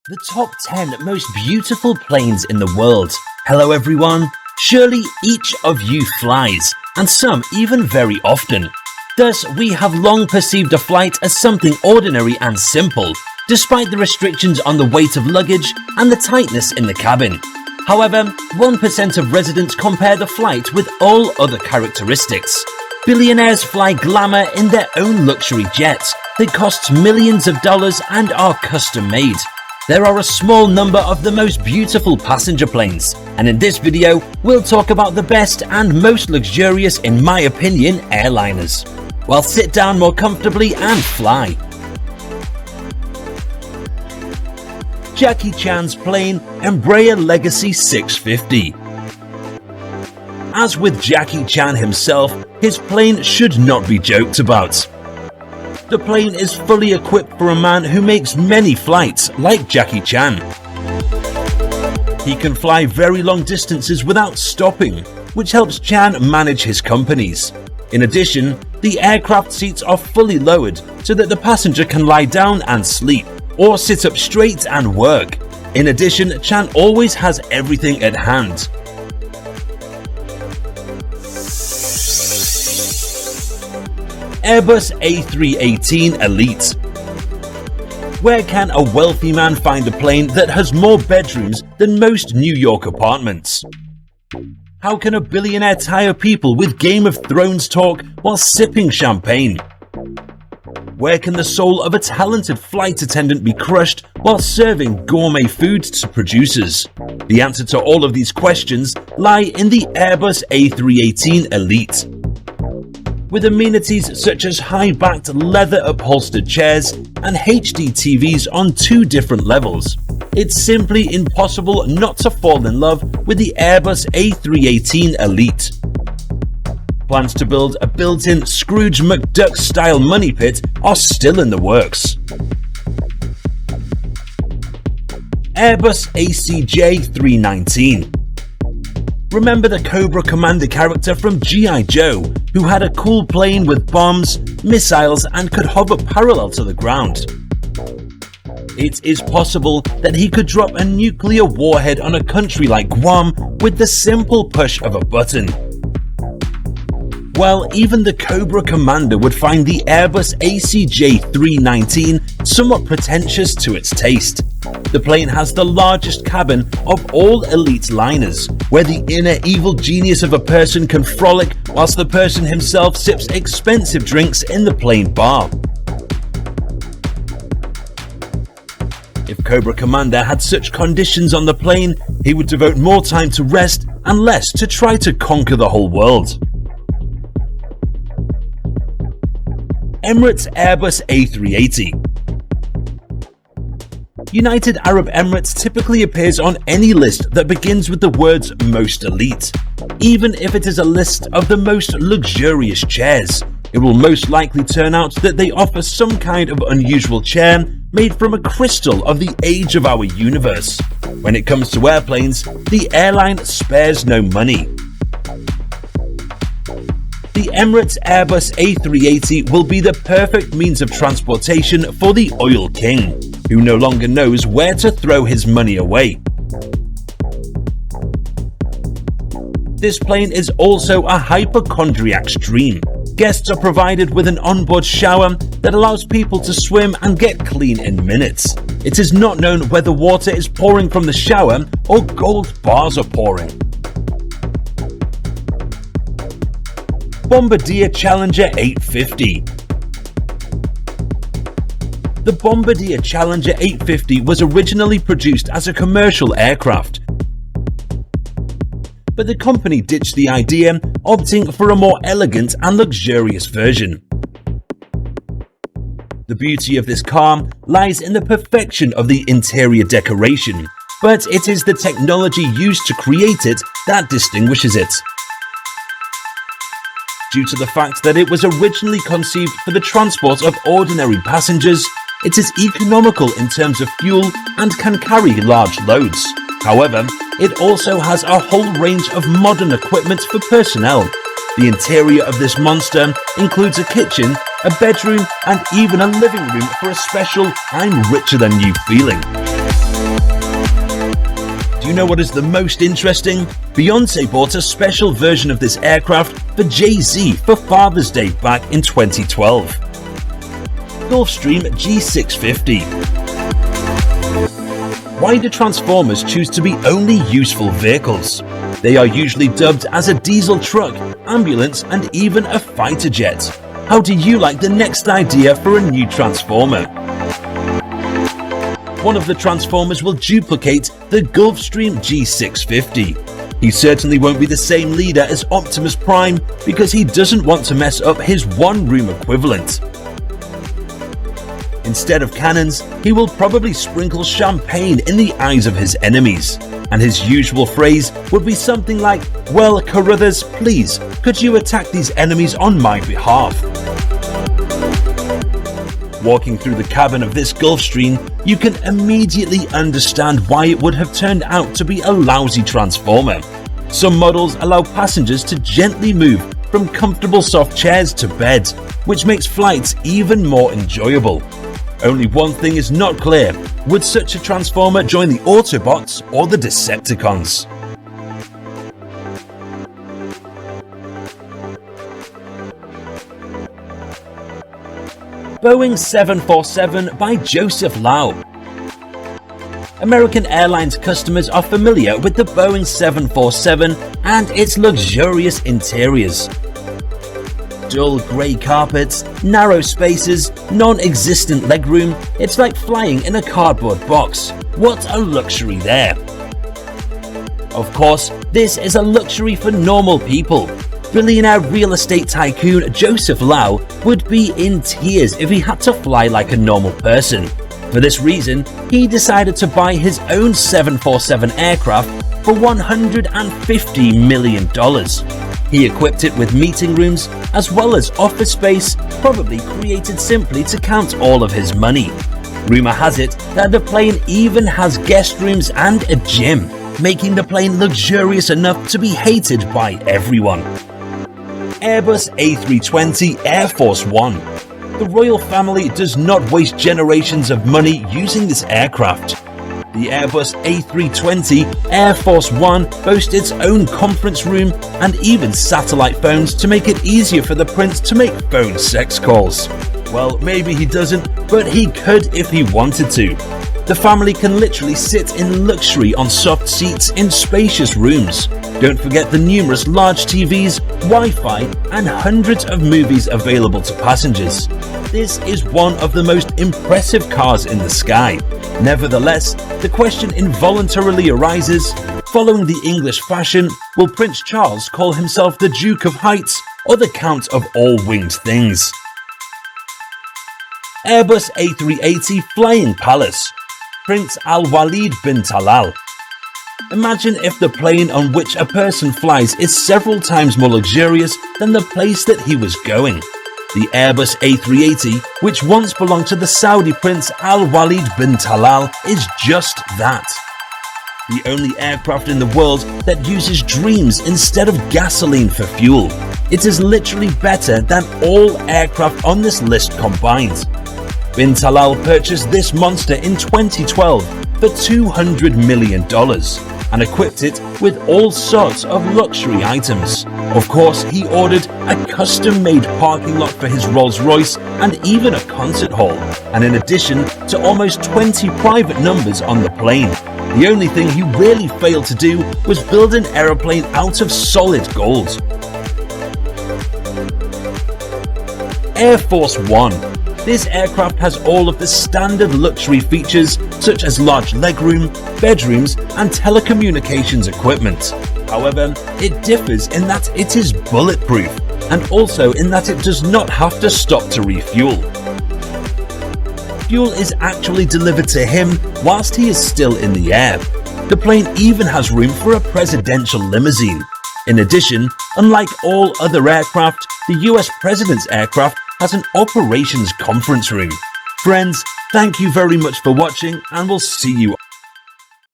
The top 10 most beautiful planes in the world. Hello everyone. Surely each of you flies, and some even very often. Thus, we have long perceived a flight as something ordinary and simple, despite the restrictions on the weight of luggage and the tightness in the cabin. However, 1% of residents compare the flight with all other characteristics. Billionaires fly glamour in their own luxury jets that cost millions of dollars and are custom-made. There are a small number of the most beautiful passenger planes, and in this video, we'll talk about the best and most luxurious, in my opinion, airliners. Well, sit down more comfortably and fly. Jackie Chan's plane, Embraer Legacy 650. As with Jackie Chan himself, his plane should not be joked about. The plane is fully equipped for a man who makes many flights, like Jackie Chan. He can fly very long distances without stopping, which helps Chan manage his companies. In addition, the aircraft seats are fully lowered so that the passenger can lie down and sleep, or sit up straight and work. In addition, Chan always has everything at hand. Airbus A318 Elite. Where can a wealthy man find a plane that has more bedrooms than most New York apartments? How can a billionaire tire people with Game of Thrones talk while sipping champagne? Where can the soul of a talented flight attendant be crushed while serving gourmet food to producers? The answer to all of these questions lie in the Airbus A318 Elite. With amenities such as high-backed leather-upholstered chairs and HD TVs on 2 different levels, it's simply impossible not to fall in love with the Airbus A318 Elite. Plans to build a built-in Scrooge McDuck-style money pit are still in the works. Airbus ACJ 319. Remember the Cobra Commander character from G.I. Joe, who had a cool plane with bombs, missiles, and could hover parallel to the ground? It is possible that he could drop a nuclear warhead on a country like Guam with the simple push of a button. Well, even the Cobra Commander would find the Airbus ACJ 319 somewhat pretentious to its taste. The plane has the largest cabin of all elite liners, where the inner evil genius of a person can frolic whilst the person himself sips expensive drinks in the plane bar. If Cobra Commander had such conditions on the plane, he would devote more time to rest and less to try to conquer the whole world. Emirates Airbus A380. United Arab Emirates typically appears on any list that begins with the words most elite. Even if it is a list of the most luxurious chairs, it will most likely turn out that they offer some kind of unusual chair made from a crystal of the age of our universe. When it comes to airplanes, the airline spares no money. The Emirates Airbus A380 will be the perfect means of transportation for the oil king, who no longer knows where to throw his money away. This plane is also a hypochondriac's dream. Guests are provided with an onboard shower that allows people to swim and get clean in minutes. It is not known whether water is pouring from the shower or gold bars are pouring. Bombardier Challenger 850. The Bombardier Challenger 850 was originally produced as a commercial aircraft, but the company ditched the idea, opting for a more elegant and luxurious version. The beauty of this car lies in the perfection of the interior decoration, but it is the technology used to create it that distinguishes it. Due to the fact that it was originally conceived for the transport of ordinary passengers, it is economical in terms of fuel and can carry large loads. However, it also has a whole range of modern equipment for personnel. The interior of this monster includes a kitchen, a bedroom, and even a living room for a special "I'm richer than you" feeling. you know what is the most interesting? Beyoncé bought a special version of this aircraft for Jay-Z for Father's Day back in 2012. Gulfstream G650. Why do Transformers choose to be only useful vehicles? They are usually dubbed as a diesel truck, ambulance, and even a fighter jet. How do you like the next idea for a new Transformer? One of the Transformers will duplicate the Gulfstream G650. He certainly won't be the same leader as Optimus Prime because he doesn't want to mess up his one-room equivalent. Instead of cannons, he will probably sprinkle champagne in the eyes of his enemies. And his usual phrase would be something like, "Well, Carruthers, please, could you attack these enemies on my behalf?" Walking through the cabin of this Gulfstream, you can immediately understand why it would have turned out to be a lousy Transformer. Some models allow passengers to gently move from comfortable soft chairs to bed, which makes flights even more enjoyable. Only one thing is not clear: would such a Transformer join the Autobots or the Decepticons? Boeing 747 by Joseph Lau. American Airlines customers are familiar with the Boeing 747 and its luxurious interiors. Dull grey carpets, narrow spaces, non-existent legroom. It's like flying in a cardboard box. What a luxury there! Of course, this is a luxury for normal people. Billionaire real estate tycoon Joseph Lau would be in tears if he had to fly like a normal person. For this reason, he decided to buy his own 747 aircraft for $150 million. He equipped it with meeting rooms as well as office space, probably created simply to count all of his money. Rumor has it that the plane even has guest rooms and a gym, making the plane luxurious enough to be hated by everyone. Airbus A320 Air Force One. The royal family does not waste generations of money using this aircraft. The Airbus A320 Air Force One boasts its own conference room and even satellite phones to make it easier for the prince to make phone sex calls. Well, maybe he doesn't, but he could if he wanted to. The family can literally sit in luxury on soft seats in spacious rooms. Don't forget the numerous large TVs, Wi-Fi, and hundreds of movies available to passengers. This is one of the most impressive cars in the sky. Nevertheless, the question involuntarily arises, following the English fashion, will Prince Charles call himself the Duke of Heights or the Count of all winged things? Airbus A380 Flying Palace. Prince Al-Walid bin Talal. Imagine if the plane on which a person flies is several times more luxurious than the place that he was going. The Airbus A380, which once belonged to the Saudi Prince Al-Walid bin Talal, is just that. The only aircraft in the world that uses dreams instead of gasoline for fuel. It is literally better than all aircraft on this list combined. Bin Talal purchased this monster in 2012 for $200 million and equipped it with all sorts of luxury items. Of course, he ordered a custom-made parking lot for his Rolls-Royce and even a concert hall, and in addition to almost 20 private numbers on the plane. The only thing he really failed to do was build an aeroplane out of solid gold. Air Force One. This aircraft has all of the standard luxury features such as large legroom, bedrooms, and telecommunications equipment. However, it differs in that it is bulletproof and also in that it does not have to stop to refuel. Fuel is actually delivered to him whilst he is still in the air. The plane even has room for a presidential limousine. In addition, unlike all other aircraft, the US President's aircraft has an operations conference room. Friends, thank you very much for watching, and we'll see you